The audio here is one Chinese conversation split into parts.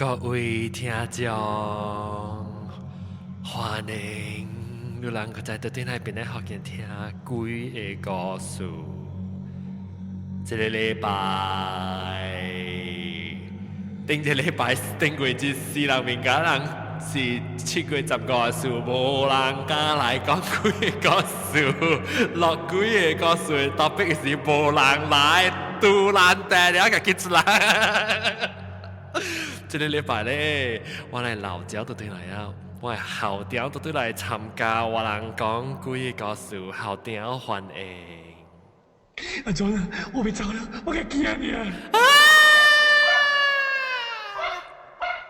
各位聽眾，歡迎你能夠在到啲喺邊咧學見聽幾個故事。這個禮拜，頂一禮拜頂過節4人面家人是7月15數，無人敢來講幾個故事，落幾個故事，topic是無人來，突然帶了個結出來。這個禮拜咧，我嚟老鳥都對來啊，我係後鳥都對來參加，我人講幾個故事，後鳥歡迎。阿莊啊，我被走了，我嘅驚你啊！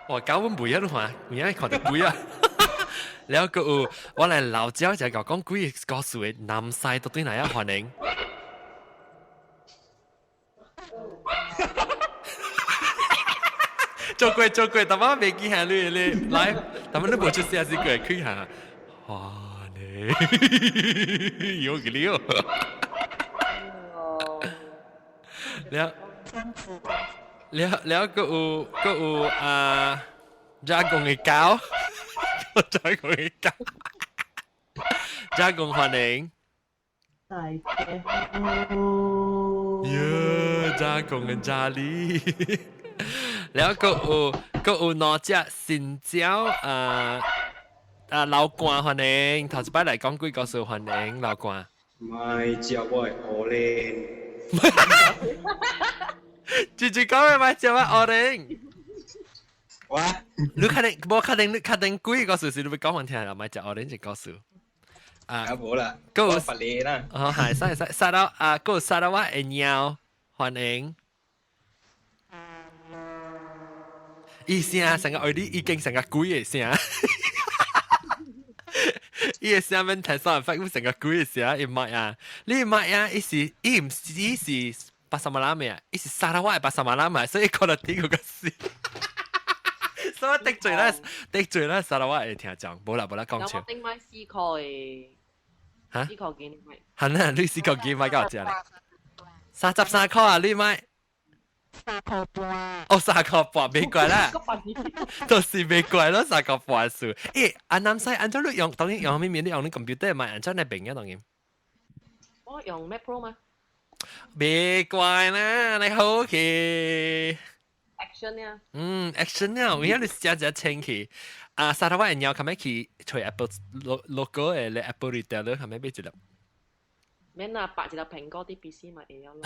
我搞阮背啊，你看，有影看到背啊。แล้วก็我嚟老鳥就係講幾個故事嘅南西都對來啊歡迎。做過，但我未記下你來，但我都冇出聲先過去下。哇你，有個料。แล้วก็Dragon 嘅狗，Dragon 嘅狗，Dragon 歡迎。大家好。Dragon 嘅查理。แล้วก็攞隻新椒老冠歡迎，頭一擺嚟講幾個數歡迎老冠。唔係只我係我咧。住講嘅咪只我我哋。哇！你確定幾個數是你會講翻聽啦，咪只我哋只個數。冇啦，嗰個佛你啦。哦係，殺到嗰個殺到我嘅鳥歡迎。伊聲成個耳啲已經成個鬼嘅聲，伊嘅聲問題三發，成個鬼嘅聲，伊唔係啊，你唔係啊，伊唔是巴沙馬拉咩啊，伊是沙拉瓦嘅巴沙馬拉嘛，所以講到啲嗰個事，所以得罪啦，沙拉瓦嘅聽講，冇啦講笑。我頂埋試過嘅，嚇？試過見咪？係啦，你試過幾買夠隻啦？33塊啊，你買？3塊半。哦，3塊半，沒怪啦。都是沒怪咯，3塊半數。誒，南西，按照你用，當然用咩面？你用你 computer 買，按照你平嘅當然。我用 Mac Pro 嘛沒怪啦，你好嘅。？Action 啊。action 啊，我而家你試下清氣。沙拉瓦人有係咪去除 Apple logo 嘅，你 Apple retailer 係咪俾住啦？免啊，白一粒蘋果啲 PC 咪會有咯。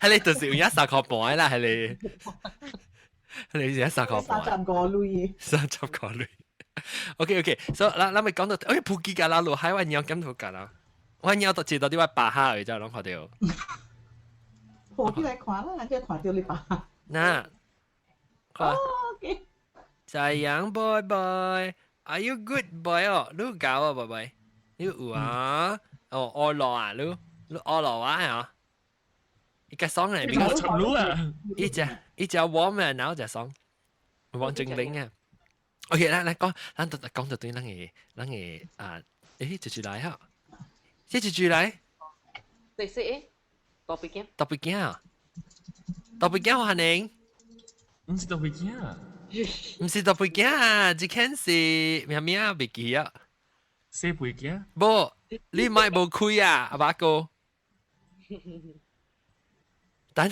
係你到時用3塊半啦，係你而家3塊半。30個鐳。30個鐳。OK， 所以嗱咪講到，哎，普吉㗎啦，路海灣鳥咁好㗎啦，灣鳥都知道啲話巴哈嘅，就諗佢哋。我啲嚟看啦，即係看到你巴。嗱，哦，OK。仔陽 boy，Are you good boy 哦？你搞啊 boy，你有啊？哦，愛樂啊，你愛樂啊嚇？一個爽嚟，邊個沉路啊？一隻黃嘅，然後就爽，黃精靈啊。OK，來講，咱講到對咱嘅誒，接住來哈，接住來。第四誒，多邊件？特別驚啊！特別驚歡迎。唔是特別驚啊！唔是特別驚啊！只件是咩咩啊？別記啊！四倍驚？無，你買無開啊，阿爸哥。等。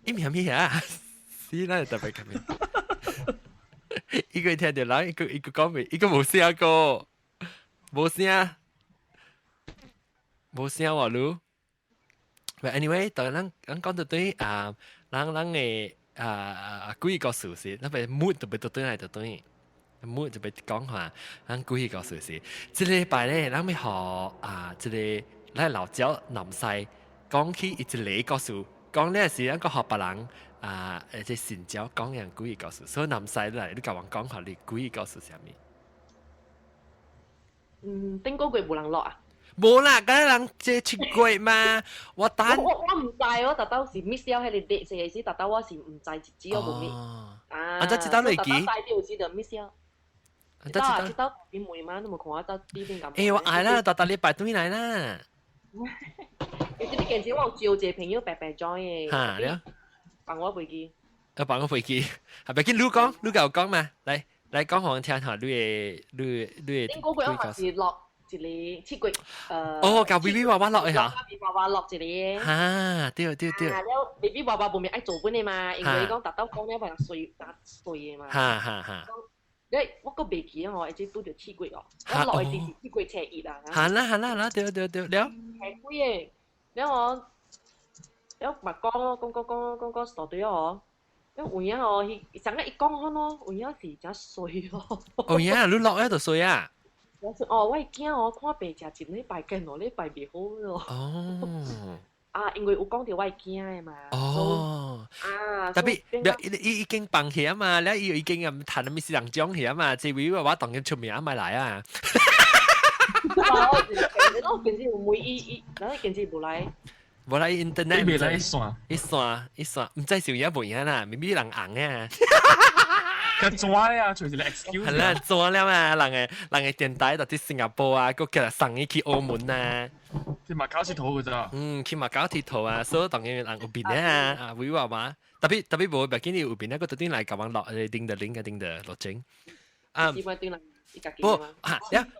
伊咩咩啊？死啦！特別咁樣。一個聽到啦，一個講未，一個冇聲個，冇聲。冇聲喎，你。But anyway，當咱講到對咱嘅幾個故事，咱咪 mood 就俾到對嚟到對 ，mood 就俾講下咱幾個故事。這禮拜咧，咱咪學這個咱老鳥南西講起一個故事，講呢是咱個學別人即新椒講樣幾個故事，所以南西嚟你甲我講下你幾個故事係咩？頂嗰句冇人落啊？冇啦，梗係人借出櫃嘛，我等。我唔知，我特登是 miss 咗喺你哋成日時特登我是唔知只我冇 miss。我知道你幾？大條時就 miss 咗。知道邊每晚都冇看我得啲邊咁。誒，我嗌啦，特禮拜對嚟啦。你知啲件事我照謝朋友白白 join 嘅。嚇，你啊？幫我飛機。要幫我飛機，係咪見你講嘛？嚟講我聽下你應該佢一係落一個七月，哦，教 BB 娃娃落去嚇，BB 娃娃落一個。嚇，對。啊，了 BB 娃娃後面愛做本嘅嘛，因為講達到講了咪碎嘅嘛。嚇。我個飛機哦，一直拄着七月哦，我落去是七月初一啊。係啦，對，了。係貴嘅，了我，了咪講 story 哦。有影哦，上個一講開咯，有影是真衰咯。哦呀，你落喺度睡啊？哦，我驚哦，看白食一禮拜，跟兩禮拜袂好咯。哦。啊，因為有講到我驚嘅嘛。哦。啊，特別已經放棄啊嘛，你已經咁談咪是人講起啊嘛，至於話當然出名咪來啊。我平時有每咱平時無來。無來 internet， 你未來線，唔知少嘢冇嘢啦，咪咪人硬啊。佢抓啊，隨時你 excuse。係啦，做了嘛，人嘅電台到啲新加坡啊，個叫送伊去澳門啊。去馬交鐵圖㗎咋？去馬交鐵圖啊，所以當然人有邊啊，會話嘛。特別無別見你有邊咧，個特定嚟咁樣落定的落整。啊，不嚇，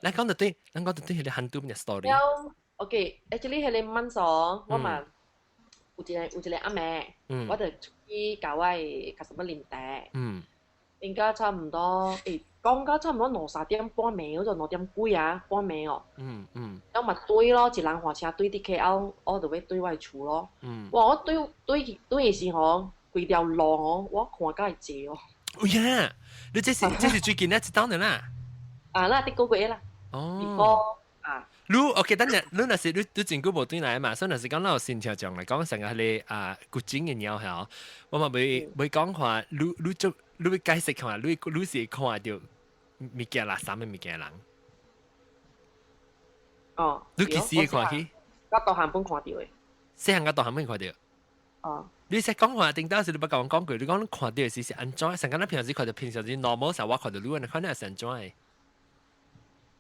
你講到對，係你很多嘅 story。OK，actually 係你問咗，我問有一個阿妹，我就出去教我嘅customer年代，應該差唔多講緊差唔多23點半暝嗰陣，2點幾啊，半暝哦。咁咪對咯，一人換車對啲 KL，我就會對我厝咯。哇！我對嘅時候，規條路哦，我看甲會謝哦。哦呀，你這是最近咧，一檔的啦。啊，那啲嗰個啦。哦。啊。你 OK，等陣你若是你真久無轉來嘛，所以若是講咱有新聽眾嚟講，成個係古井嘅鳥係，我嘛未講話，你會解釋看，你是看到物件垃圾嘅物件人。哦。你幾時看去？我到韓本看到嘅。細漢我到韓本看到。哦。你識講話，頂到時你不講句，你講你看到嘅是安怎？成個咱平時看到平常時 normal 時我看到你看到係安怎嘅？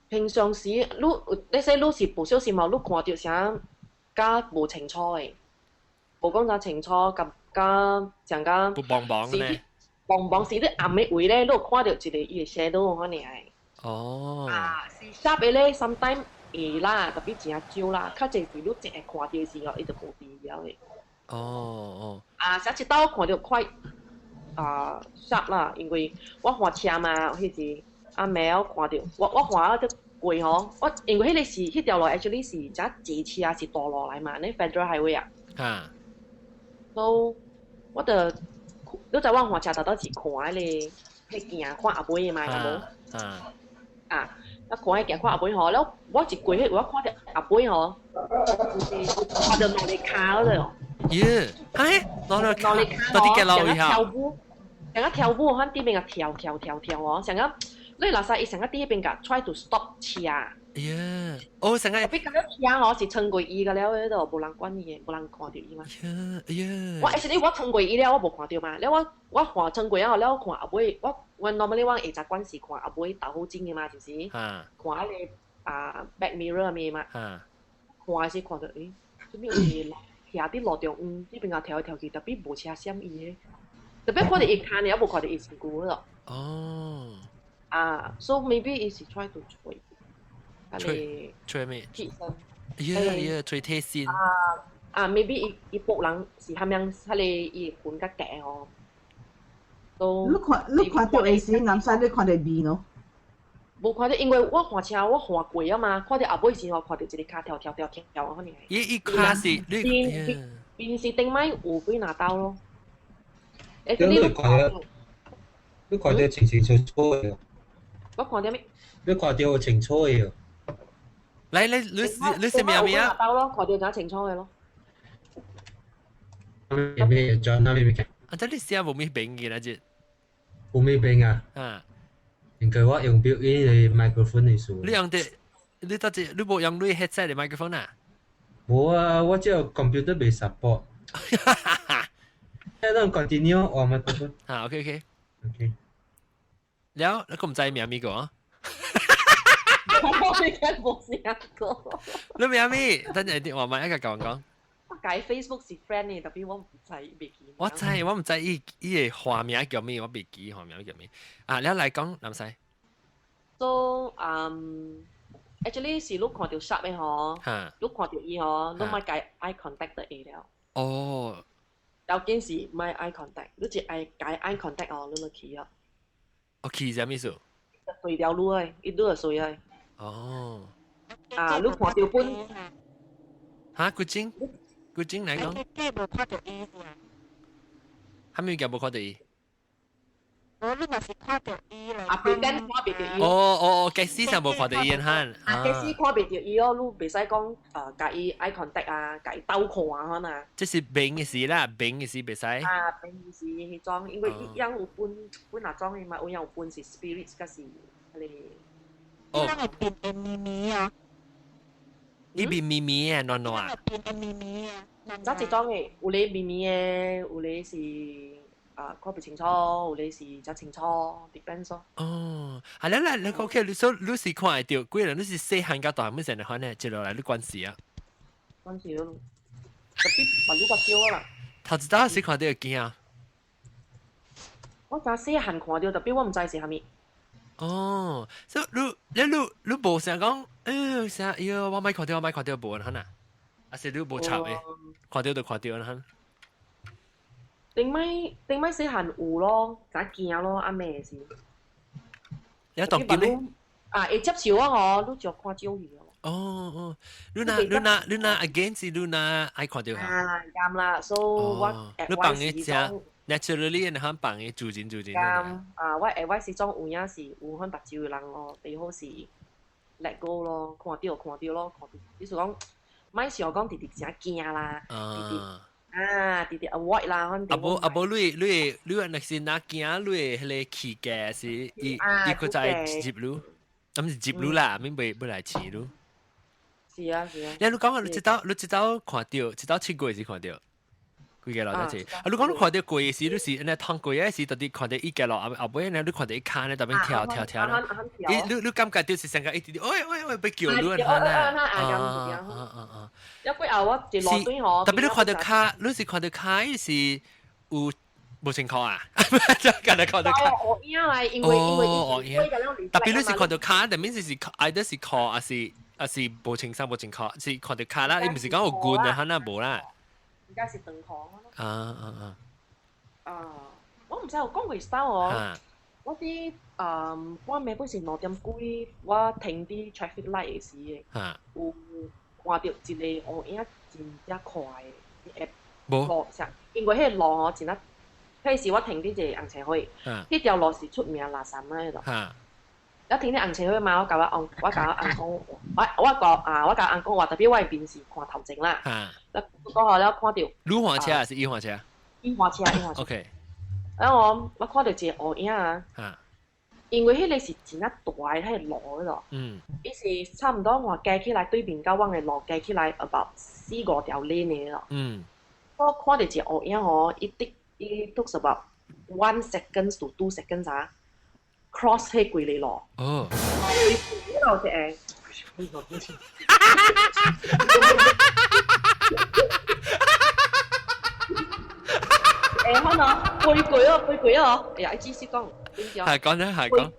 平常時，你說你是不小心嘛？你看到啥加無清楚嘅，無講啥清楚，加上加不棒棒咧，棒棒是啲暗嘅位咧，你有看到一個伊嘅 shadow 可能係。哦。啊，是濕嘅咧 ，sometimes 會啦，特別真少啦，較濟時你淨係看到嘅時候，伊就無必要嘅。哦。啊，寫一刀看到快濕啦，因為我換車嘛，迄時。阿妹我看到，我看咗過嗬，我因為迄條路 actually 是只自車是大路來嘛，你 Federal Highway 啊。啊。so 我就你知我換車到是看迄行看阿妹嘅嘛，有冇？啊，我看迄行看阿妹嗬，แล้ว我一過迄我看到阿妹嗬，就是看到兩個卡嗰度。耶，係兩個卡，到啲嘅路以後。成個跳舞，喺啲邊個跳哦，成個。你垃圾伊成個啲邊個 try to stop 車。呀，哦，成個。比較車哦是穿過伊個了，嗰度無人管伊嘅，無人看到伊嘛。呀。我actually我穿過伊了，我無看到嘛。了我看穿過後了，我看阿妹，我 normally 我會習慣是看阿妹頭好尖嘅嘛，是唔是？看嗰個back mirror 咩嘛。看是看到誒，做咩嘢行啲路中呢邊個跳嚟跳去，特別無車閃伊嘅，特別看到伊看嘅，無看到伊身軀咯。哦。so maybe is try to 吹咩？貼身。吹貼身。maybe 伊僕人是咁樣，佢哋伊本個頸哦。你看到嘅時，男仔你看到面咯？冇看到，因為我換車我換過啊嘛，看到阿妹時我看到一個卡跳，可能係。伊卡是你。邊是頂擺有幾拿刀咯？你看到清楚嘅。我看到咩？你看到清楚嘅。你食咩啊？拿刀咯，看到就清楚嘅咯。咩裝咩嘅？即你試下冇咩病嘅啦，啫。冇咩病啊？應該我用表演嘅 microphone 嚟數。你用啲，你冇用你 headset 嘅 microphone 啊？冇啊，我只有 computer 未 support。等 continue 我 microphone。OK。了，你咁唔知咩咪個？我冇試過。你咩咪？等陣我問一個講。解 Facebook 是 friend 嘅，特別我唔知未記。我唔知伊個花名叫咩，我未記花名叫咩。啊，你嚟講，南西。So actually 是你看到 sharp 嘅嗬，你看到伊嗬，你咪解 eye contact 得伊了。哦。有件事唔係 eye contact，你只係解 eye contact 哦，你就企啊。我企係咩意思？對條路誒，伊都係水誒。哦。啊，你看到本。嚇，古精嚟講。即係冇看到伊先。係咪叫冇看到伊？你咪是看到伊嚟。啊，別跟看別到伊。計師就冇看到伊嚇。計師看別到伊咯，你袂使講甲伊 eye contact 啊，甲伊鬥看啊，可能。即是病嘅事啦，病嘅事袂使。啊，病嘅事迄種，因為伊樣有本哪種嘅嘛，有樣有本是 spirits，甲是你。伊樣係變嘅咪咪啊。伊變咪咪嘅，暖暖。變嘅咪咪啊。嗱一種嘅，有咧咪咪嘅，有咧是。看不清楚，有咧是較清楚 ，depends 咯。哦，係啦，你講起你所你是看會到，幾人你是細漢到大，每成日看呢，接落來你關係啊？關係咯，特別話你個少啦。頭一道是看到驚啊！我真細漢看到，特別我唔知是蝦米。哦，所以你無成講，成喲，我咪看到無可能，還是你無插嘅，看到就看到啦。頂咪細漢有咯，就驚咯，阿妹是。你當見咧？啊，會接受啊！嗬，你就看少佢咯。哦，你那 again 是你那愛看到嚇？啊，啱啦，所以我你幫佢食 naturally 你肯幫佢做緊。啱啊，我advice 種有影是有可能白朝嘅人咯，最好是 let go 咯，看到咯，看到。你所講，咪想講直直真驚啦，直直 avoid 啦，可能。阿無你那是哪驚你迄個氣嘅是伊個在接路，咁是接路啦，免袂來試路。是啊。你講啊，你知道看到，知道七過是看到，幾個老仔啊，你講你看到過嘅時，你是那趟過嘅時，到底看到伊個老後尾呢，你看到伊卡呢，特別跳啦，你感覺到是成個一啲，喂，被叫你啊！一鬼後我一落堆嗬，特別你看到卡，你是看到卡是有冇情況啊？就近嚟看到卡。我影啦，因為特別你是看到卡，特別是either是靠還是冇情冇情況，是看到卡啦，你唔是講有罐啊，可能冇啦。而家是斷行啊！我唔知有講過啥喎。我啲我尾本是6點幾，我停啲 traffic light 嘅時嘅，有看到一個烏影真正快嘅路上，因為迄個路我真啊，迄時我停啲一個紅車會，迄條路是出名垃圾咧度。一停啲紅車會嘛，我教我翁講，我教翁講話，特別我係邊時看頭前啦。嗰下咧看到。女滑車還是伊滑車？伊滑車。OK。我看到一個烏影啊。因為迄個是真啊大嘅迄個路嗰度。伊是差唔多我計起來對面甲阮嘅路計起來 about 4-5條 lane 嘅咯。我看到一個烏影吼，伊 took about 1 seconds to 2 seconds 啊。cross 迄幾里路。哦。呢度嘅。可能背攰啊！哎呀，你繼續講，點講？係講咧，係講。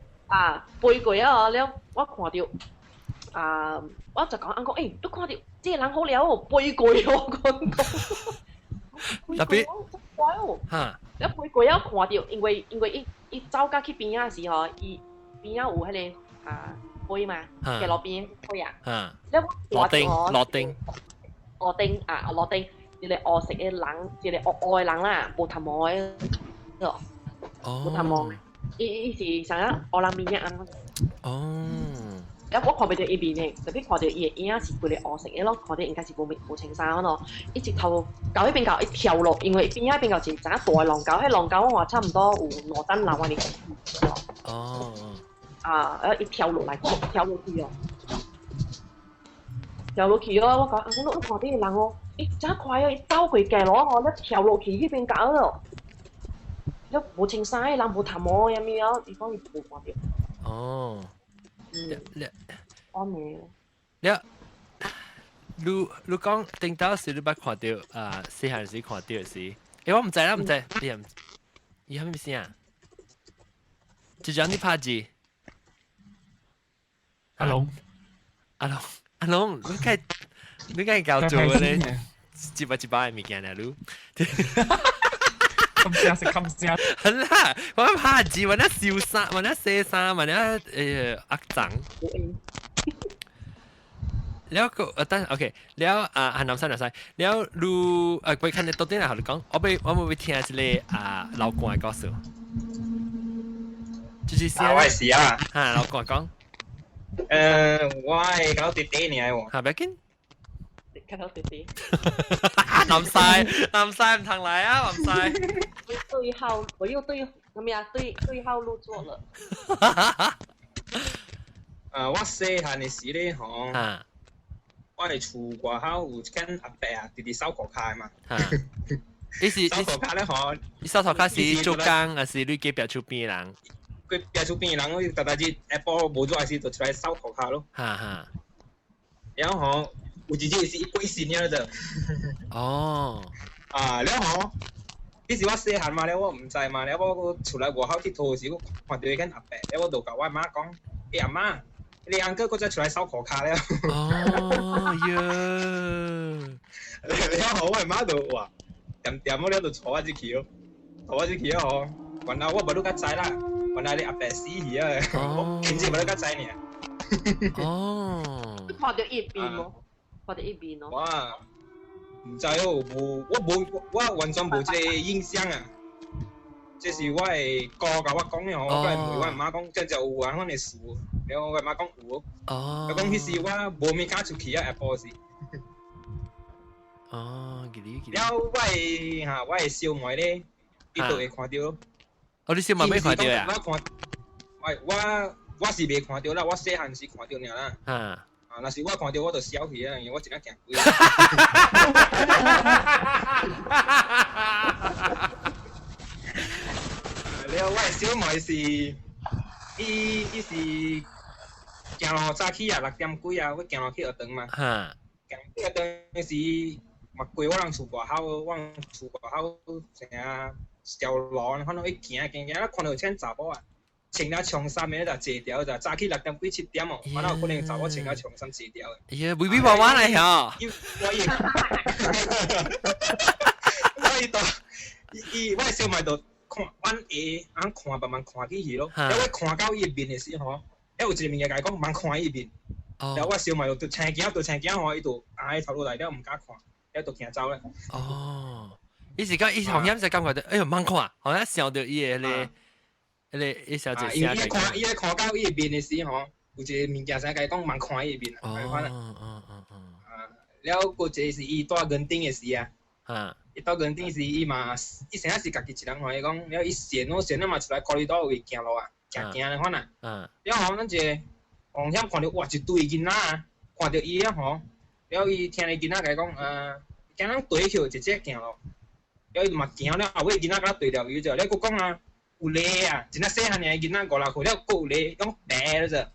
背攰啊！了，我看到我就講啱講，都看到，即係人好了哦，背攰我講。特別。乖哦。嚇！你背攰啊，看到，因為伊走到去邊啊時候，伊邊啊有迄個杯嘛，嘅路邊杯啊。落丁。一個餓食嘅人，一個餓嘅人啦，無頭毛嘅，無頭毛。伊是想啊餓人面啊。我看袂到伊面嘅，特別看到伊嘅影是佢哋餓食嘅咯，看到應該是無青衫咯。伊直頭到迄邊搞一跳落，因為邊邊搞是陣大嘅浪狗，迄浪狗我話差唔多有2等樓啊你。一跳落嚟，跳落去哦。跳落去咯，我講我看到個人哦。真快啊！走佢嘅咯，我一跳落去呢邊搞咯，一冇清晒，人冇頭毛有咩啊？地方要冇看到。哦。安尼。你講頂到時你捌看到細漢時看到時，我唔知啦，唔知，伊係咩聲啊？就將你拍字。阿龍，你梗係教做嘅咧，一把嘅物件啊，你。冚聲，係啦，我拍字，我那笑衫，我那寫衫，我那壓掌。แล้วก็ตั้งโอเคแล้วหันน้ำใส่แล้วรู้ไป看你到底係講我會聽一個老公嘅故事就是先我係啊老公講我係搞弟弟嚟喎係咪緊看到弟弟南晒唔同嚟啊南晒我又對咁樣對號入座了我細漢嘅時咧嗬我係厝外口有一間阿伯啊，直直掃塗骹嘛。你是掃塗骹咧，嗬？你掃塗骹是做工，還是你隔壁厝邊人？佢壁厝邊人，我特特日下晡無做時就出來掃塗骹咯。然後嗬，有一日是過新年啫。哦。然後迄時我細漢嘛咧，我唔知嘛咧，我出來外口佚佗時，我看到一間阿伯，咧我就甲我阿媽講：阿媽。你阿哥嗰陣出嚟掃塗骹了。哦呀！你好，我媽就話點我咧就坐我隻橋，嗬。原來我唔都咁知啦，原來你阿伯死去啊！我平時唔都咁知呢。哦。看到一邊咯，看到一邊咯。哇！唔知哦，我完全冇這印象啊。這是我嘅哥甲我講嘅，我嚟問我阿媽講，真就有安款嘅事。然後我阿媽講有，佢講迄時我無咩敢出去啊，下晡時。了我嘅小妹咧，伊都會看到。你小妹未看到啊？我是未看到啦，我細漢時看到爾啦。若是我看到我就笑去啊，因為我真係驚鬼。了我嘅小妹是，伊是。行路早起啊，6點幾啊，我行路去學堂嘛。行去學堂時，嘛過我人厝外口，成啊條路，看到伊行，看到穿查某啊，穿了長衫嘅就坐條就，早起6點幾7點哦，我哪有可能查某穿了長衫坐條嘅？哎呀，微微娃娃嚟嚇！我小妹就看阮下，看慢慢看起去咯，因為看到伊面嘅時嗬。有一個物件甲伊講，茫看伊面，然後我小妹就青驚，伊就喺頭路來了，唔敢看，然後就驚走咧。哦，伊是講伊好像就感覺到，哎呦茫看，好像想到伊個伊小姐聲。伊看到伊面嘅時候，有一個物件先甲伊講，茫看伊面，然後個一個是伊住園丁嘅時啊，伊住園丁時伊先係是家己一人看伊講，然後伊線嘛出來考慮到位行路啊。行咧看啊，然後咱一個紅險看到哇一堆囡仔啊，看到伊啊吼，然後伊聽你囡仔甲伊講，驚人對去直接行咯，然後伊嘛行了，後尾囡仔甲對了伊就，了佫講啊有咧啊，真係細漢嘅囡仔5、6歲，了佫有咧，講白了啫，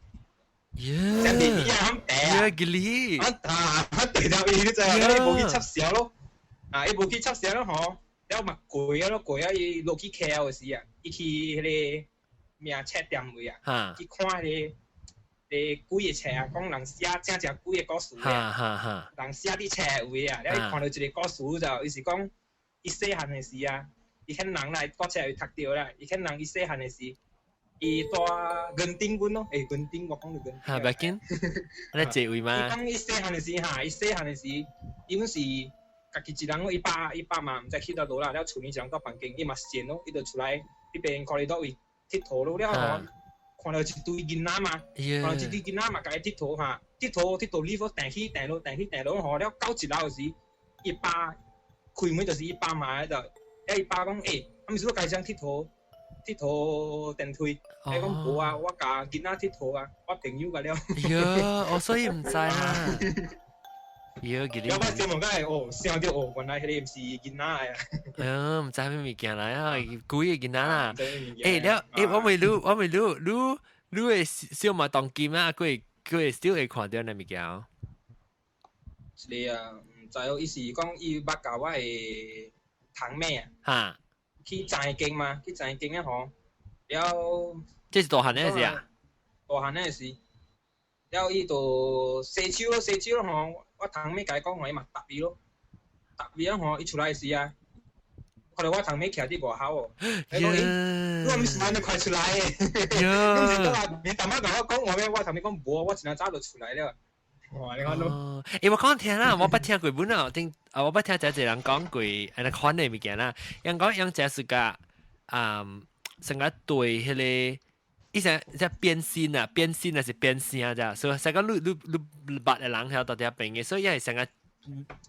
真係伊啊講白啊，對了伊就，了伊無去插小咯，伊無去插小咯吼，了嘛攰啊，伊落去 KL 時啊，伊去迄個。名冊店位啊，去看迄個幾個冊啊，講人寫正幾個故事啊，人寫啲冊位啊，了伊看到一個故事就，伊是講伊細漢嘅時啊，伊肯人來個冊會讀到啦，伊肯人伊細漢嘅時，伊住園丁館咯，園丁我講到園丁。嚇，別緊，你這位嘛？伊講伊細漢嘅時伊細漢嘅時，伊本是家己一人，伊爸嘛唔知去到倒啦，了厝裡一人到房間，伊嘛閒咯，伊就出來迄邊考慮到位。佚佗咯了，看到一堆囡仔嘛，看到一堆囡仔嘛，甲伊佚佗嚇，佚佗你個定起吼，了到一樓時，伊爸開門就是伊爸嘛喺度，了伊爸講毋是我家想佚佗電梯，伊講無啊，我甲囡仔佚佗啊，我朋友個了。呀，所以唔知啦。要記你。我小問講想到原來迄個毋是囡仔啊。唔知咩物件來啊，幾個囡仔啦。了，我未錄，你嘅小麥當金啊，佢會 still 會看到那物件。一个啊，唔知哦，伊是讲伊捌甲我诶堂妹啊，哈，去摘经嘛，去摘经啊吼，了，这是大汉的事啊，大汉的事，了伊就洗手咯吼，我堂妹甲伊讲吼，伊嘛答伊咯，答伊啊吼，伊出来时啊。看到我堂妹徛伫外口哦，伊讲你唔是安尼快出来诶，咁是讲啊，你大妈甲我讲话咩？我堂妹讲无，我一日早就出来了。哇，你看咯。我讲听啦，我捌听过本啊，我捌听一个人讲过安尼款诶物件啦，人讲用这是个成个对迄个。伊只变身啊，变身还是变声咋？所以成个你捌诶人晓到底变嘅，所以也是成个。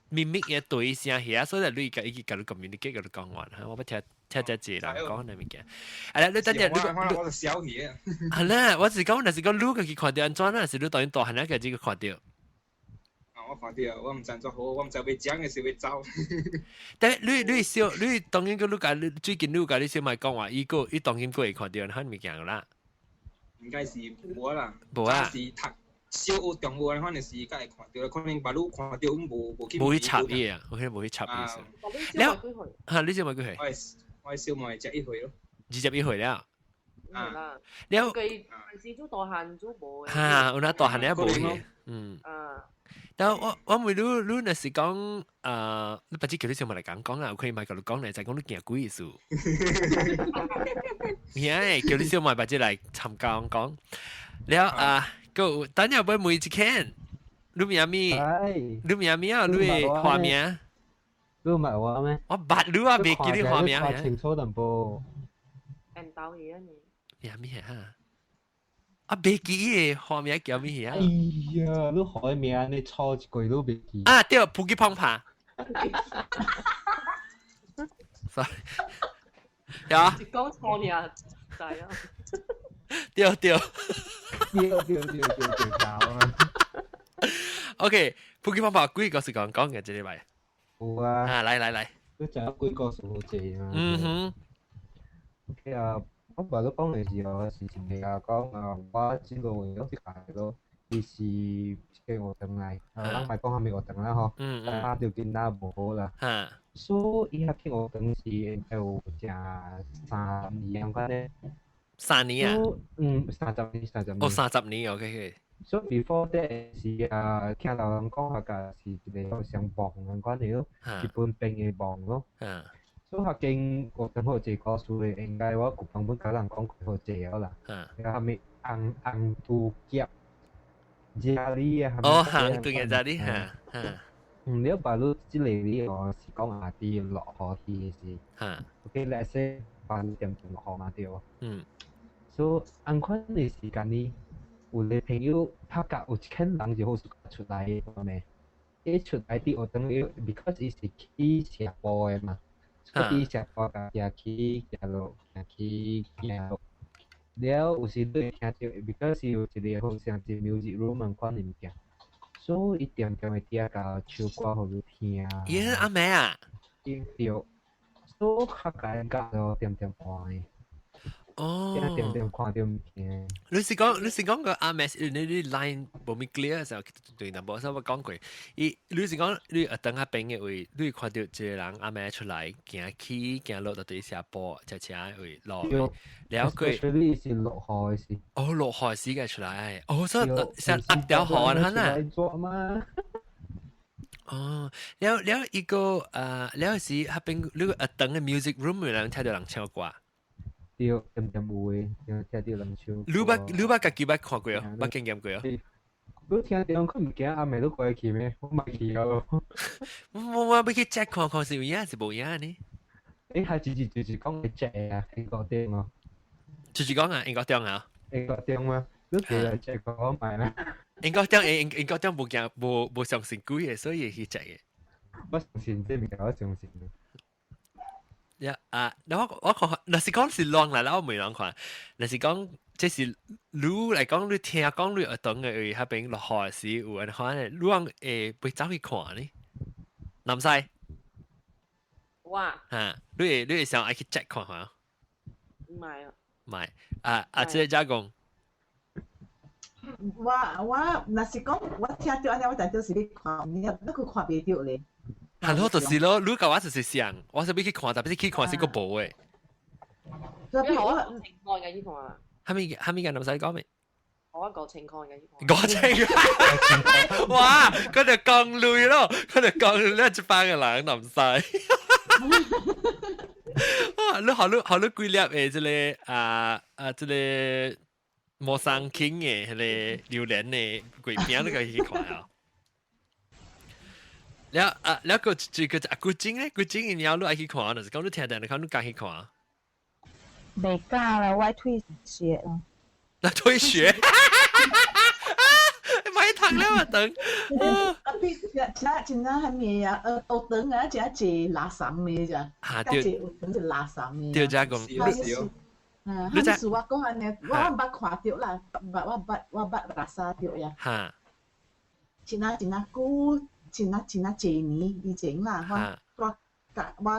咪咪嘅對聲遐，所以你甲伊甲你 communicate 甲你講完，我不聽這人講那物件。啊，你等陣你我小氣啊！係啦，我是講，若是講你個去看到安怎啦，是你當然大漢仔個只個看到。我看到，我唔知做好，我唔知要講嘅是要走。但你小，你當然個你甲你最近你甲你小妹講話，伊當然個會看到迄物件啦。應該是無啦，無啊。是讀。小學中學可能是甲會看到，可能把路看到，無去。無去插伊啊，我可能無去插伊先。了，嚇，你小妹幾歲？我小妹只一歲咯。21歲了。啊。了。佢平時做大漢做無。嚇，有那大漢咧無去。啊。但我問你若是講你不知叫你小妹嚟講啊，有可以咪甲你講嚟，就講你行幾數。係叫你小妹不知嚟參加講。了個等下要每一間，你名咪？你名咪啊？你花名？你唔係我咩？我捌你啊，未記你花名嘅。清楚淡薄。人鬥嘢呢？名咩啊？啊，未記嘅花名叫咩啊？哎呀，你海名你錯一句都未記。啊，對，普吉胖爬。sorry。有啊。講錯你啊，就係啊。對。OK， 普吉胖爬幾個是講嘅這禮拜？有啊。啊，來。你就有幾個數字啊？嗯哼。OK 啊，我話你講嘅時候，事情係講我知道有啲係咯，伊是嘅學堂嚟，人咪講下面學堂啦嗬。但係條件啦無好啦。所以伊下嘅學堂是有成3年咁咧。3年啊？30年。哦，30年 ，OK。So before that 是聽到人講下是一個上磅嘅關係咯，日本兵嘅磅咯。所以下經我等好這個數嘅，應該我古版本教人講佢好這了啦。然後咪硬度夾，家裡啊。哦，硬度嘅家裡嚇。你把你之類啲我是講下啲落河啲嘅事。OK，let's say 把你點落河嘛對喎。所以按款嘅時間呢？有個朋友拍甲有一間人就好出來個咩？伊出來啲學堂，because 伊是去社部嘅嘛，所以社部甲行去行路，了有時你會聽到 ，because 有一個好像一 music room 款嘅物件，所以伊點會聽甲唱歌互你聽。咦，阿妹啊？對，所以較簡單咯，點看嘅。哦，點看到物件。你是講個阿妹，你 line 冇咪 clear 嘅時候，對淡薄，所以我講過，你是講你等下邊嘅位，你看到一個人阿妹出來行起行落到底下坡，車位落，了解。你是落河時。哦，落河時嘅出來，哦，所以像壓條河啊，嗱。哦，了一個了是下邊你個等嘅 music room 有人聽到人唱歌。對，點有誒，聽到人唱。你捌家己捌看過啊？捌經驗過啊？你聽到佢唔驚阿妹都過去咩？我咪去咯。我要去 check 看是有影是無影呢？誒，係就是講嘅 check 啊，英國點啊？就是講啊，英國點啊？英國點啊？你哋嚟 check 講埋啦。英國點無驚無相信鬼嘅，所以去 check 嘅。我相信即係我相信。我看，若是講是亂來啦，我未亂看。若是講，即是你嚟講，你聽講你學堂嘅下邊落河時有人看嘅，你會會走去看呢？南西。哇！你會想愛去 check 看下？唔係啊。唔係，即係加工。我若是講我聽到安尼，我就到時你看，你佢看袂到咧。係咯，就是咯，你甲我就是想，我想要去看，但係去看是個無誒。所以我情況嘅呢個啊。係咪人唔使講咩？我一個情況嘅呢個。我情況。哇！佢哋講累咯，佢哋講累一班嘅人唔使。啊！你好幾粒誒，即個即個莫生傾嘅，迄個榴蓮嘅鬼片，你可以去看啊。แล้วก็กูจริง咧กูจริง你要你愛去看就是講你聽到你看你敢去看未敢啦我退學咯那退學咪讀了啊等真係咩啊學等啊只係垃圾咩咋嚇對學等就垃圾咩對咋講你就我講安尼我捌看到啦我捌垃圾到呀嚇真係久真濟年以前啦，我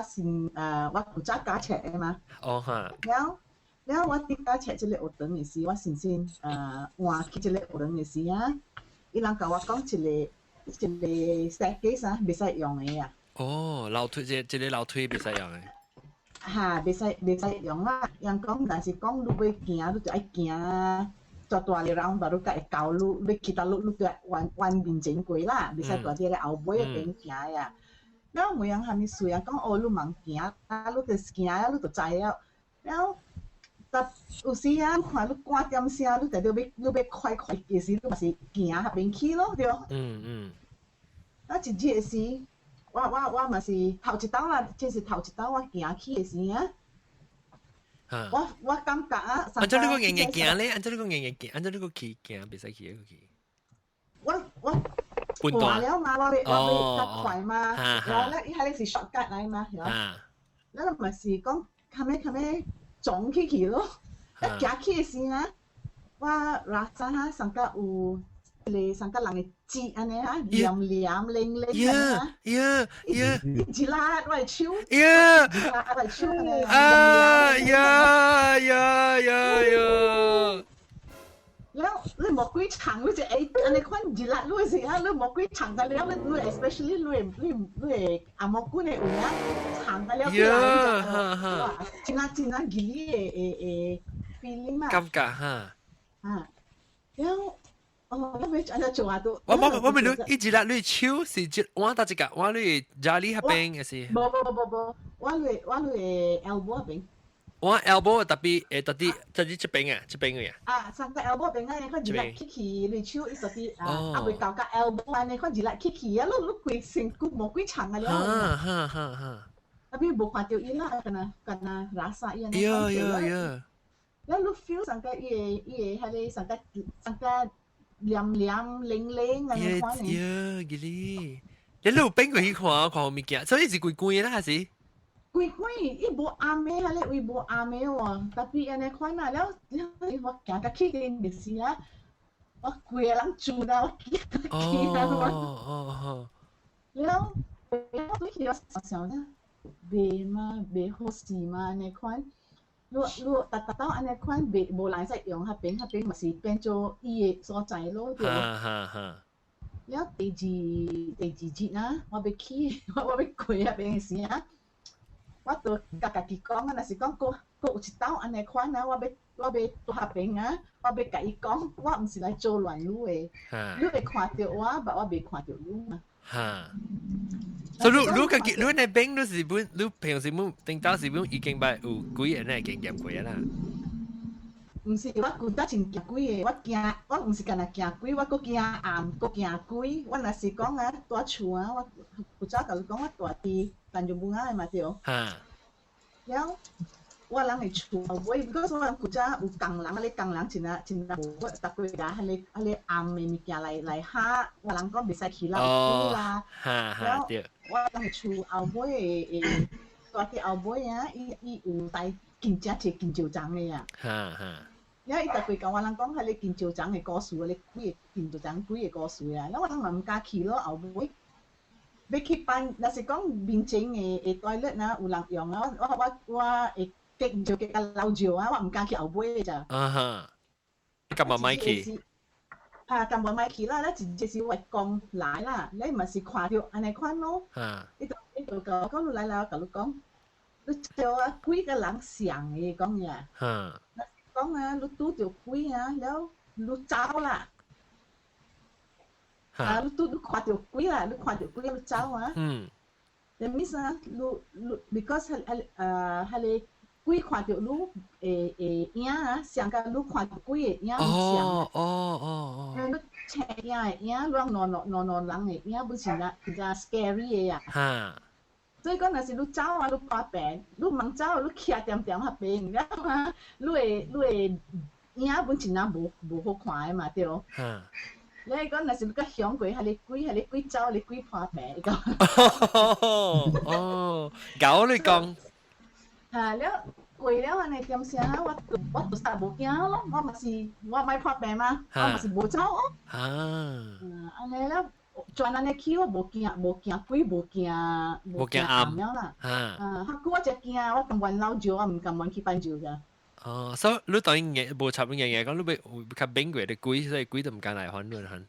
是我負責教冊嘅嘛。哦哈。แล้ว我啲教冊即個學堂嘅時，我先換去即個學堂嘅時啊，伊人甲我講一個設計啥袂使用嘅啊。哦，樓梯即個樓梯袂使用嘅。嚇，袂使用啦。人講，但是講你要行，你就愛行。做大嘅人，baru ka ikaw lu kita lu tu wan binjing kuy lah bisa tu dia au boy ben kia ya now mo yang hami suya kong oh lu mang kia lu te skia lu to chai ya now ta usia lu kwa tiam sia lu te lu be khoi ke si lu masi kia ha ben ki lo dio那一日是我嘛是頭一道啦，即是頭一道我行去嘅時啊。我感覺啊，按照你個硬行咧，按照你個硬行，按照你個去行，別使去個去。我換了嘛，我較快嘛，然後咧，伊係你是 shortcut 嚟嘛，然後咪是講後尾撞去咯，一行去嘅時啊，我拉沙哈上個有你上個人嘅節安尼哈，黏靈啊，一拉我手，我手แล้วหมอกกุ้ยฉังรู้จักไอ้อันนี้คนจีละรู้สิฮะแล้วหมอกกุ้ยฉังกันแล้วรู้ especially รู้อ่ะหมอกกุ้ยเนี่ยอุ่นนะฉังกันแล้วที่เราจิน่ากิลี่feeling มาก感覺哈แล้วแล้วเวชอันจะจัวตัว我ไม่รู้อีจีละรู้ชิวสิจิว่าตาจิกะว่ารู้จารีฮับเป็นไงสิบ่ว่ารู้ elbow เป็น我 elbow 特別特別這邊嘅上個 elbow 邊啊，你看住嚟 Kiki， 你手一實啲啊，會搞個 elbow 啊，你看住嚟 Kiki 啊，你攰成骨冇幾長啊，你特別冇看到伊啦，กัน拉沙伊啊，แล้วลูก feel 上個伊係你上個黏靈啊，你看你吉利，你路邊個去看物件，所以是貴啦，還是？貴，伊無啱咩哈咧，伊無啱咩喎，特別安尼款啊，แล้ว我行個去嘅嘅時啊，我貴人住啦，我見แล้ว對佢我想咧，未好事嘛，安尼款，如達到安尼款，無人使用嗰邊咪是變做伊嘅所在咯，對。แล้ว第二節啊，我要去，我要貴嗰邊嘅時啊。我都家己講啊，若是講個有一道安尼款啊，我要做下邊啊，我要甲伊講，我毋是來做亂路誒，你會看到我，但我未看到你嘛。所以你家己你那邊你是本你平時本頂到是本已經把有幾個人經驗過啦。毋是我古早真行幾個，我毋是干那行幾，我佫行暗，佫行幾，我若是講啊，大厝啊，我古早甲你講我大啲。但就冇啱嘛對，แล้วว่าหลังในชัวร์ก็ส่วนกูจะอุกังหลังอะไรกังหลังจินะ我ตะกุยดาอะไรอามมีกี่อะไรฮะว่าหลังก็ไม่ใช่ขี้ละขี้ละแล้วว่าหลังในชัวร์เอาไว้ตัวที่เอาไว้อ่ะอีอูไตกินจ้าเทกินเจียวจังเลยอ่ะแล้วอีตะกุยกับว่าหลังก็อะไรกินเจียวจังในกอสูอะไรกุยกินเจียวจังกุยกอสูอ่ะแล้วว่าหลังมันกล้าขี้แล้วเอาไว้ไปคิดปันนั่นสิ講邊整toilet นะ有人用啊，我激唔做激個老舊啊，我唔敢去後背咋。你咁咪咪去？咁無買起啦，咧直是外公來啦，你咪是看到安尼款咯。呢度講你來甲你講，你叫啊幾個人想嘅講呀？講啊，你拄着幾啊，了你走啦。你看到幾啦？你看到幾你走啊？你咪啥？你 because 係你。幾看到你影啊，上個你看到幾個影上。你斜影嘅影，亂人嘅影，本身比較 scary 嘅呀。所以講，若是你走啊，你破病，你唔走，你徛點下病，然後啊，你會影本身無好看嘅嘛，對。你講，若是你個響過，係你幾走，你幾破病個。搞你講。了過了安尼點聲啊！我都實無驚咯，我咪破病嘛，我咪是無走哦。安尼了，轉安尼去我無驚鬼，無驚暗了啦。嚇我只驚，我咁玩老酒，我唔敢玩去辦酒㗎。所以你當然嘢無插嘢講，你會較冰過啲鬼，所以鬼都唔敢嚟玩亂行。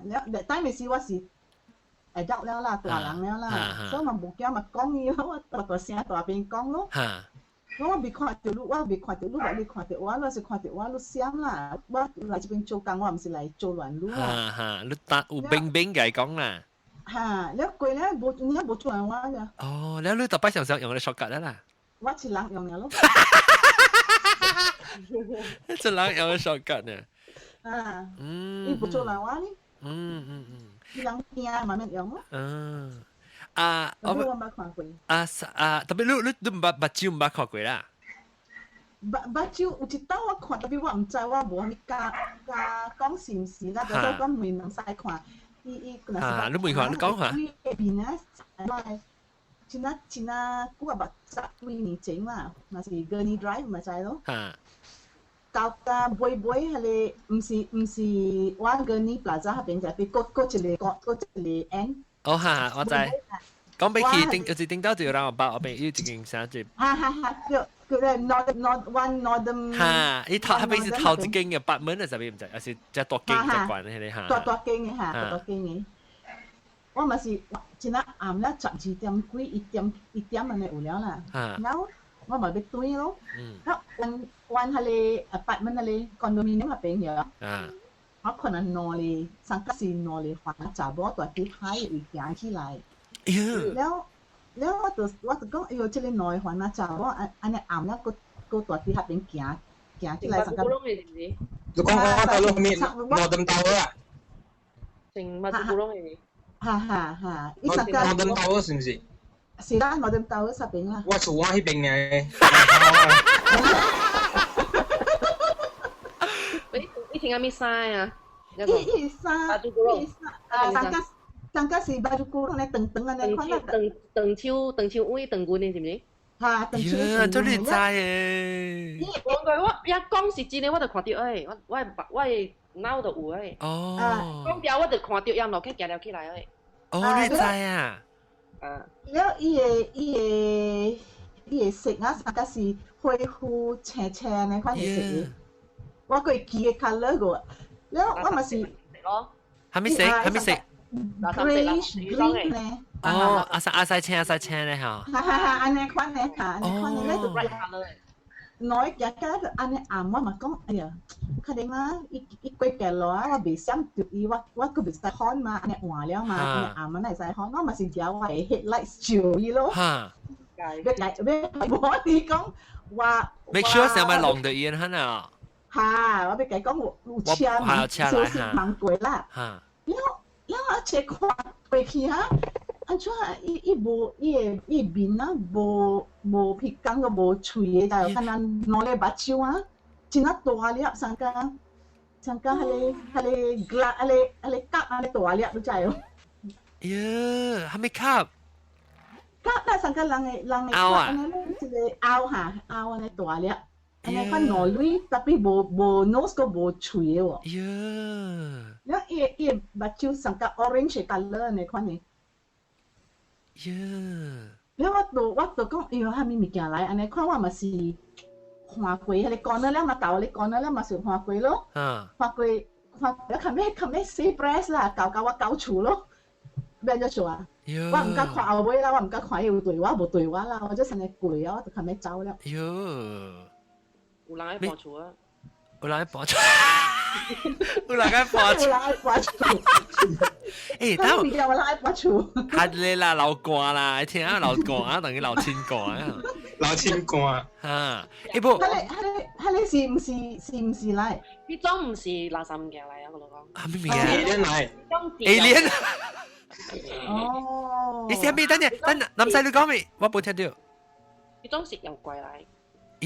了，但係時我是。adult 了啦，大人了啦，所以我無驚咪講伊咯，我大聲大邊講咯。我未看到你，我未看到你，你看到我，我是看到我，你閃啦，我來這邊做工，我唔是來做亂路啦。你答有冰冰嘅講啦。了過咧無做人話嘅。哦，แล้ว你ต่อไป想用你 shortcut 啦？我是人用嘅咯。係人用嘅 shortcut 呢？你無做人話呢？人驚慢慢用咯。我冇看過。tapi lu baju mbak看過啦。baju 有一道我看，tapi 我唔知，我無咪加講是唔是啦，就講唔能使看。你問看，你講下。邊啊？前久啊，10幾年前啦，那是 Gurney Drive 咪知咯。到個背係你，唔是我 Gurney Plaza 嗰邊就係嗰一個 end。我知。講俾佢有時聽到就讓我包，我俾要自己寫住。叫 Northern。呢套係邊是頭一間嘅八門啊？就邊唔知，還是只多間習慣咧？你多間嘅嚇，多間嘅。我咪是前日暗咧12點幾1點安尼有了啦。然後我咪要對咯。วันทะเลอพาร์ตเมนต์ทะเลคอนโดมิเนียมเป็นอย่างเขาคนนั้นนอนเลยสังกัดซีนอนเลยขวานจ่าบอตัวที่ท้ายอีกอย่างที่ไรแล้วว่าตัวก็อยู่ที่เลยนอนขวานจ่าบออันนี้อ่านแล้วก็ตัวที่ท้ายเป็นอย่างที่ไรสังกัดลูกก็ตอนลูกมีนอนเต็มเตาอ่ะจริงมาจุกุลงเลยฮ่อีสังกัดนอนเต็มเตา是唔是是啦นอนเต็มเตาสับเป็น啦我做我喺邊嘅聽下咩曬啊？伊衫，上個是巴珠古龍咧，長安尼款啦，長超位長棍你知唔知？嚇，長超。都你知誒？我一講是真誒，我就看到誒，我腦就有誒。哦。講掉我就看到音落去行了起來誒。哦，你知啊？了伊個色啊，上個是灰灰青青咧款嘅色。我佢記嘅 colour 個，แล้ว我咪是，係咪色？Grayish green 咧。哦，阿曬青咧嚇。安尼款咧嚇，安尼款咧就 bright colour。nói cái anh ấy ảm mà có à cái đấy mà ít quay cái lo mà bị xem được ý what cứ bị sai hon mà anh ấy hòaแล้วmà anh ấy ảm mà này sai hon nó mà xin chào vậy headlights chiều ý lo biết bỏ đi con và make sure xem mà lòng được yên hả nào và biết cái con một chia siêu siêu bằng tuổi làแล้วเช็คว่าไปขี้ฮะอันชั่วอีบินนะโบพิกังกับโบชุยแต่ขนาดนอเลบัชิวะจีน่าตัวเลี้ยสังกาฮะเลกลาอะไรกับอะไรตัวเลี้ยรู้ใจมั้ยทำไมครับกับแต่สังกาลังเอาอ่ะอันนั้นจะเอาหาเอาอะไรตัวเลี้ยอันนี้ก็นอลุยแต่พี่โบโนสก็โบชุยวะแล้วอีบัชิวสังกา orange color ในคนนี้แล้วว่าตัวก็ให้มีกี่อะไรอันนี้ข้อว่ามาสีหัวกุยอะไรก่อนนั่นแล้วมาเต่าอะไรก่อนนั่นแล้วมาสืบหัวกุยแล้วหัวกุย看咩 say breast 啦，搞我搞錯咯，變咗做啊！我唔敢看後尾啦，我唔敢看伊有對我無對我啦，我即成日攰啊，我就看咩走了。喲，有人喺播厝啊！有人喺播厝，有人喺播厝，有人喺播厝。誒，等我有人喺播厝。係你啦，流汗啦，聽下流汗啊，等於流清汗啊，流清汗嚇。誒不，係你是唔是嚟？呢種唔是垃圾物件嚟啊！我老講。啊咩物件？Alien 嚟。Alien。哦。你先咩？等南西你講咩？我冇聽到。呢種是妖怪嚟。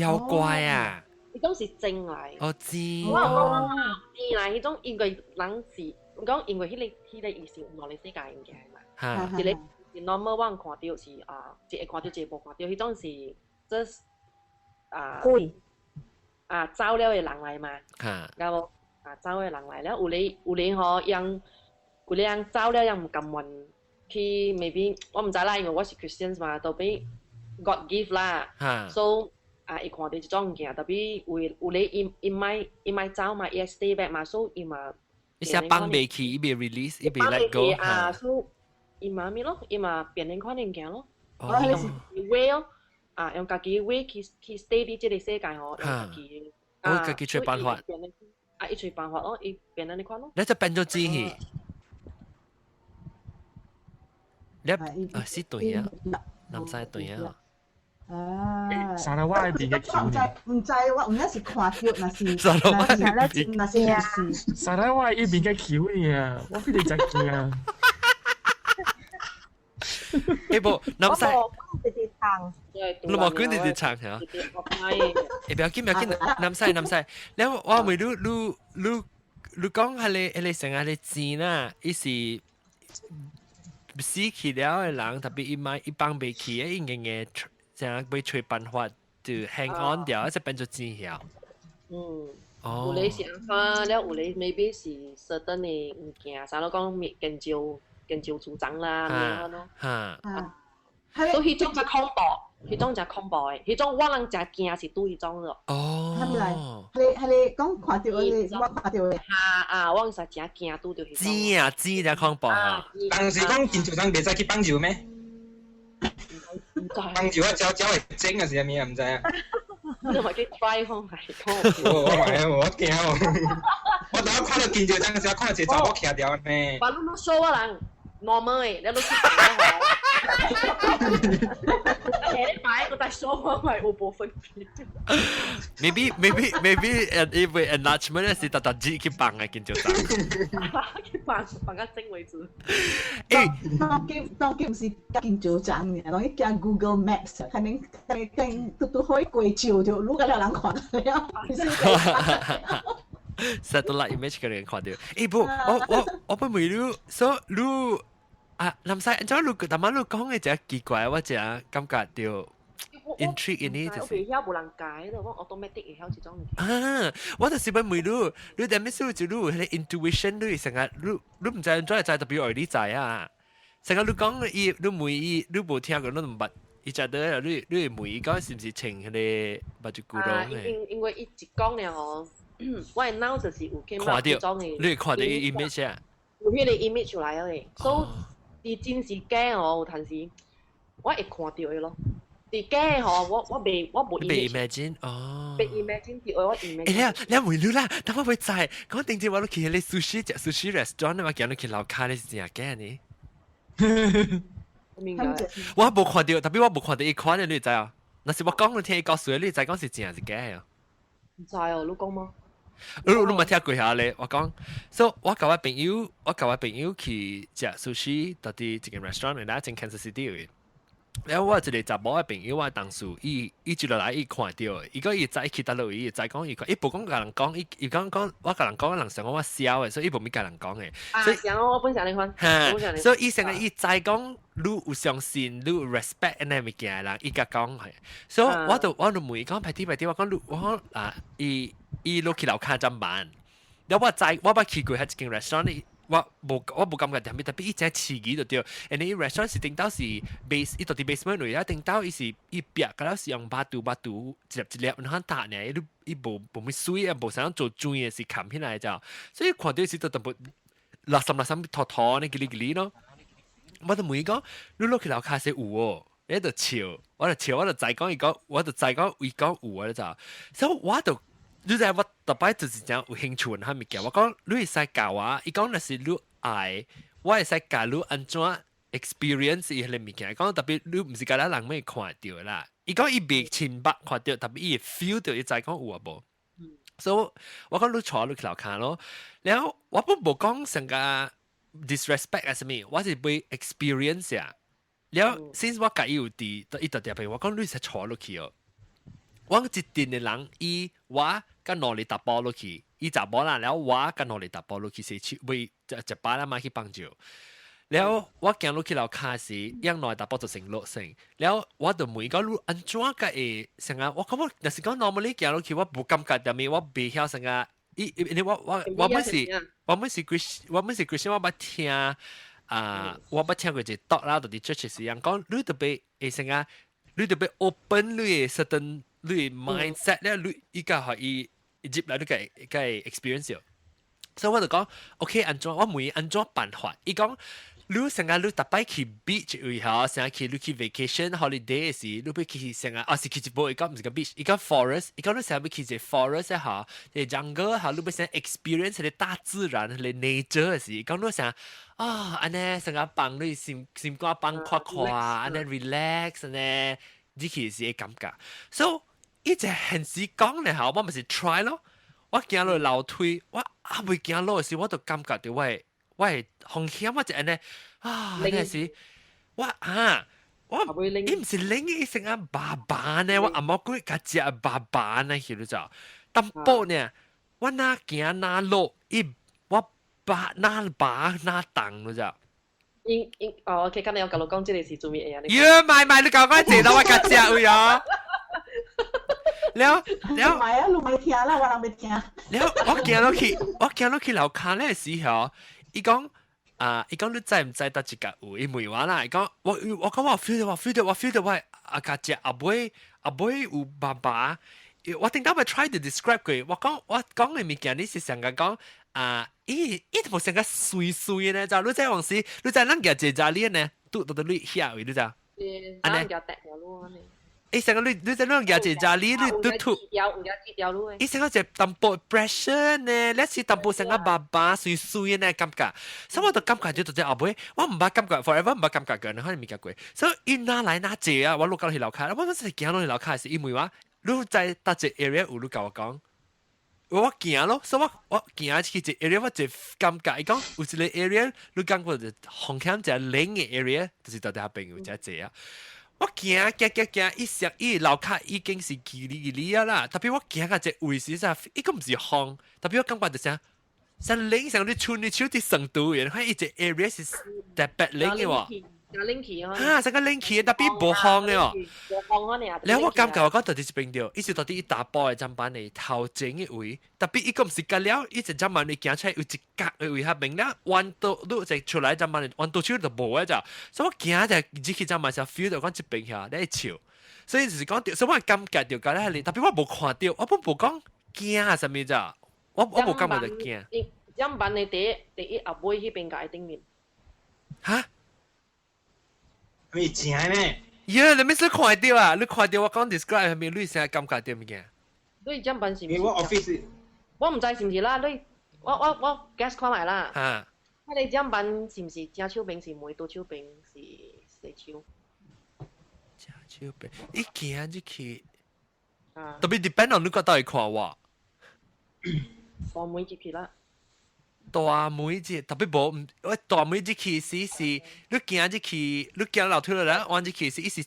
妖怪啊！呢種是精嚟。我知。我講精嚟，呢種因為人是，我講因為迄個意思唔同你世界嘅係嘛？嚇。一個是 normal 我看到是一會看到一無看到，迄種是即鬼走了嘅人嚟嘛。嚇。有冇走嘅人嚟咧？有你可讓走了讓唔甘願去 maybe 我唔知啦，因為我是 Christians 嘛，都俾 God give 啦。So 伊看到這種物件，特別有你伊咪走嘛，伊 stay back 嘛，所以伊嘛。伊先放未去，伊未 release， 伊未 let go。所以伊嘛咩咯？伊嘛變成款物件咯。用way 咯，用家己 way 去 stay 喺這個世界吼，用家己。我家己找辦法。伊找辦法咯，伊變成呢款咯。你就變咗機器。你是對啊，南西對啊。沙拉瓦邊嘅橋呢？唔知我唔一時看到，那是沙拉瓦沙拉瓦呢邊嘅橋嚟啊！我俾你隻橋啊！誒不，南西。你冇講你哋唱嚇。誒不要緊，南西。然後我咪你講係你成日你知啦，伊是。死去了嘅人，特別伊幫未去嘅，應該成日要找辦法就 hang on 掉，就變做真曉。有你想法，了有你 maybe 是 certain 嘅物件，啥咯講研究主張啦，咁樣咯。所以迄種就恐怖，迄種就恐怖嘅，迄種我人真驚是對迄種咯。係咪嚟？係你講看到嘅，我看到嘅。我實真驚拄到迄種。知就恐怖啊！但是講建築商袂使去幫助咩？幫助我招會整啊是啥物啊？唔知啊。你咪去 try 看係講。我驚喎！我等下看到建築商嘅時候，看到一個查某徛掉咩？把你都 show 我人 normal 嘅，你都去睇下。你擺個大 show 我咪有部分別。Maybe if enlargement 是特自去幫嘅建築商。去幫個整為主。當佢唔是建築商嘅，當佢加 Google Maps，肯定都可以過照就錄個人看了。Satellite image 嘅人看到。誒不，我不明了，所以你。南西，咁你但係你講嘅就奇怪，我就感覺到 intrigue 呢就是。我曉無人解咯，我 automatic 會曉這種。我就是問你點咩事就你係 intuition 你成日你唔知點解就特別愛你知啊，成日你講你每你冇聽過你唔捌，伊就得你每講是唔是稱嗰啲目睭咕窿嘅？因為伊一講咧吼，我嘅腦就是有見到這種嘅。你看到 image 啊？有迄個 image 出來嘅，所以。啲真是假哦，但是我會看到嘅咯。啲假吼，我冇 imagine 哦。被 imagine 啲我 imagine。你唔會啦，但我會知。講定住我都去你 sushi 食 sushi restaurant 啊嘛，叫你去樓下你是真假呢？明白。我冇看到，特別我冇看到伊款嘅，你知啊？那是我講你聽伊告訴你，你知講是真係假啊？唔知哦，你講嗎？你冇聽過下咧？我講，所以我甲我朋友去食 sushi，到啲一間 restaurant 嚟啦，正 Kansas City 嘅。然後我一個查某嘅朋友，我同事，伊就落來伊看到，伊講伊知去倒落伊知講伊看，伊無講甲人講，伊講我甲人講，人想講我笑嘅，所以伊無咪甲人講嘅。所以我分享你看。所以伊成日伊知講，你有相信，你有 respect 呢物件人，伊甲講係。所以我就問伊講排啲，我講伊落去樓下咁慢。然後我捌去過迄一間 restaurant，我冇感覺點，特別伊隻刺激就對。and 伊 restaurant 是頂到是 base，伊到啲 basement 裏啊，頂到伊是伊壁，嗰度是用巴肚一粒然後打呢，伊冇咩水啊，冇想做磚嘅是冚起來就，所以看到是都特別垃圾拖呢，吉哩咯。我就問伊講，你落去樓下是有哦，你就笑，我就再講伊講，我就再講伊講有啊就，所以我就。你知我特別就是講有興趣問下物件，我講你會使教我，伊講那是你愛，我會使教你安怎 experience 伊個物件，講特別你唔是教咱人咩看到啦，伊講伊未親目看到，特別伊 feel 到伊知講有啊無，所以我講你坐你去樓下咯，然後我本無講成個 disrespect 啊什麼，我是會 experience 啊，然後 since 我介意有啲伊特別，我講你係坐落去哦。我一定嘅人，我跟攞嚟打波落去，伊打波啦，然後我跟攞嚟打波落去，是去為一巴啦嘛去幫助。然後我行落去樓下時，樣來打波就成落成。然後我就問講，你安怎個會成啊？我感覺，若是講 normally 行落去，我無感覺點咩，我未曉成啊。我每時 Christian，我捌聽我捌聽過一個 talk 啦，就啲 church 是樣講，你特別會成啊，你特別 open 你嘅 certain。你 mindset 咧，你依家可以接來你個 experience，所以我就講 OK 安怎我問安怎辦法，伊講你成日你特別去 beach 位嚇，成日你去 vacation holiday 時，你要去成日是去一步，伊講唔是個 beach，伊講 forest，伊講你成日要去一 forest 嚇，一 jungle 嚇，你要成 experience 個大自然個 nature 時，伊講你成安尼成日幫你心肝幫垮垮，安尼 relax 安尼，呢件事嘅感覺，所以。伊只現時講咧，我咪是 try 咯。我行落樓梯，我未行落時，我就感覺到我係風險，我就安尼那時我伊唔是拎伊成啊爸爸呢，我阿毛鬼家只爸爸呢，曉得就，淡薄呢，我哪行哪落，我哪爸哪檔咯就。OK，今日我甲你講，即係是做咩嘢啊？唔，你講我坐到我家只位啊！了，唔係啊，你未聽啦，我人未聽。了，我行落去樓下咧時候，伊講你知唔知得一個有？伊問我啦，伊講我講我 feel 到我阿家姐阿妹有爸爸，我頂到咪 try to describe 佢，我講嘅物件你是成個講伊冇成個碎呢，就你在往時，你在咱家姐家裡呢，都你遐位你知？安尼。伊成個你在兩家姐家裡你都吐，伊成個只淡薄 pressure 呢，你是淡薄成個爸爸碎呢感覺，所以我就感覺就只後尾，我唔捌感覺 forever 唔捌感覺嘅，你可能未見過，所以伊哪來哪借啊，我落到去樓下，我嗰時行落去樓下時，伊問我，你在搭只 area 有你甲我講，我行咯，所以我行去只 area 我就感覺，伊講有一個 area 你感覺就紅磡只冷嘅 area，就是到底下朋友只借啊。我行，伊樓下已經是幾里啊啦，特別我行個只位時陣，伊個唔是風，特別我感覺就啥，σαν冷上你穿你手啲成度嘅，佢一隻 area 是特別冷嘅喎。成個冷氣，特別冇風嘅喎。然後我感覺我講到底是邊條，伊是到底伊打波嘅砧板嚟頭前嘅位，特別伊個唔是隔了，伊隻砧板你行出來有一格嘅位下面啦，彎到都就出來砧板，彎到手就冇嘅咋，所以我行就只去砧板時 feel 到講一邊下你笑，所以就是講，所以我感覺到㗎咧，特別我冇看到，我冇講驚啊什麼咋，我冇感覺到驚。砧板你第一阿妹嗰邊界頂面。嚇？咪正咩？呀，你咩事看到啊？你看到我講 describe 係咪？你成日感覺到物件？你砧板是唔是？我 office，我唔知是唔是啦。我 guess 看埋啦。嚇！你砧板是唔是正手柄是梅刀手柄是四手？正手柄，一行就去。特別 depend on 你個到底看我。大妹入去啦。大妹子特別無，我大妹子其實是你行入去，你行樓梯落來，彎入去是伊是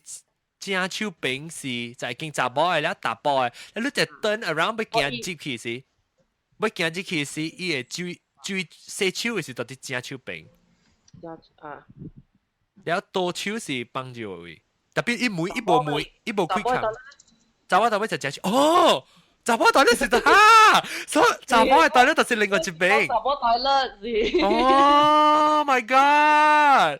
正手柄是就係經查某嘅啦，打波嘅，你就 turn around 要行入去是，要行入去是伊嘅最細手嘅是到底正手柄，然後大手是幫助位，特別伊無開口，查某就正手，哦。查某台咧是哈，所以查某嘅台咧就是另外一邊。查某台咧是。Oh my god！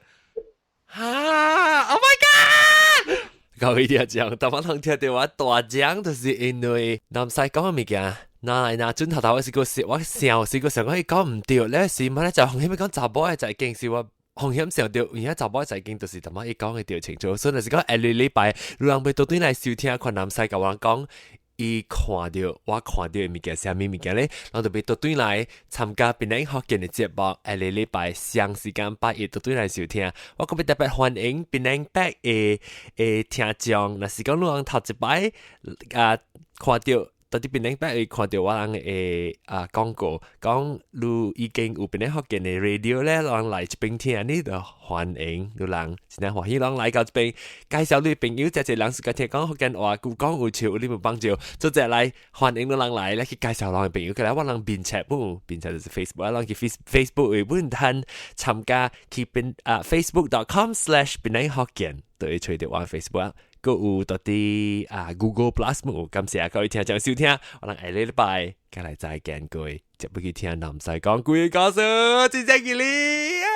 Oh my god！ 各位聽眾，台灣人聽到我大講，就是因為南西講嘅物件。拿來拿轉頭頭是個事，我笑是個時候我講唔對咧，是乜咧就紅險講查某嘅就係勁是我紅險上對，而家查某就係勁就是同我一講嘅調情咗，所以就是講下禮拜有人要到底來收聽，看南西甲我講，伊看到我看到嘅物件，啥物物件咧，然後就要到底來參加別人學見嘅節目，下禮拜上時間8月到底來收聽，我個別特別歡迎別人back嘅聽眾，若是講有人頭一擺看到。到底邊頂擺會看到我人嘅廣告，講如已經有邊頂學見嘅 radio 咧，人來一邊聽呢就歡迎，有人真係歡喜人來到一邊介紹你朋友，隻人時間聽講學見話古講有潮，你冇幫助，做隻來歡迎人來咧去介紹人嘅朋友，佢來我人編輯本，編輯就是 Facebook，人去 Facebook 會本攤參加去邊Facebook.com/邊頂學見，就會找到我 Facebook。個有到啲Google Plus 冇，感謝各位聽眾收聽，我哋下禮拜再嚟再見各位，接不去聽南西講鬼故事，謝謝你。